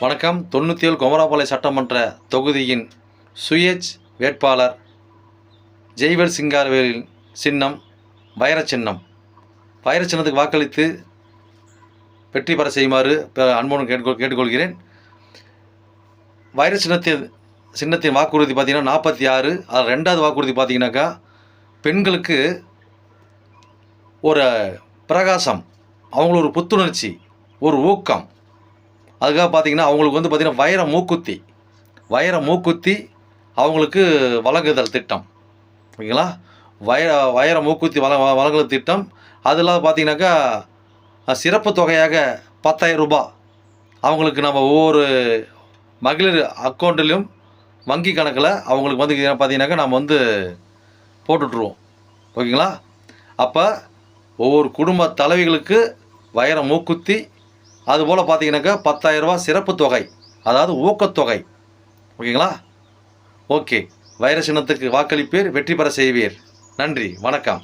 வணக்கம். 97 குமராபாளையம் சட்டமன்ற தொகுதியின் சுயேட்ச் வேட்பாளர் ஜெய்வர் சிங்காரவேலின் சின்னம் வைர சின்னம். வைர சின்னத்துக்கு வாக்களித்து வெற்றி பெற செய்யுமாறு அன்புடன் கேட்டுக்கொள்கிறேன். வைர சின்னத்தின் வாக்குறுதி பார்த்திங்கன்னா 46. அது ரெண்டாவது வாக்குறுதி பார்த்திங்கனாக்கா பெண்களுக்கு ஒரு பிரகாசம், அவங்களுக்கு ஒரு புத்துணர்ச்சி, ஒரு ஊக்கம். அதுக்காக பார்த்திங்கன்னா அவங்களுக்கு பார்த்திங்கன்னா வைர மூக்குத்தி அவங்களுக்கு வழங்குதல் திட்டம். ஓகேங்களா? வைர மூக்குத்தி வழங்குதல் திட்டம். அதெல்லாம் பார்த்திங்கனாக்கா சிறப்பு தொகையாக 10,000 ரூபாய் அவங்களுக்கு நம்ம ஒவ்வொரு மகளிர் அக்கௌண்ட்லேயும் வங்கி கணக்கில் அவங்களுக்கு பார்த்திங்கனாக்கா நம்ம போட்டுட்ருவோம். ஓகேங்களா? அப்போ ஒவ்வொரு குடும்ப தலைவிகளுக்கு வைர மூக்குத்தி, அதுபோல் பார்த்தீங்கன்னாக்கா 10,000 ரூபா சிறப்பு தொகை, அதாவது ஊக்கத்தொகை. ஓகேங்களா? ஓகே. வைர சின்னத்துக்கு வாக்களிப்பீர், வெற்றி பெற செய்வீர். நன்றி, வணக்கம்.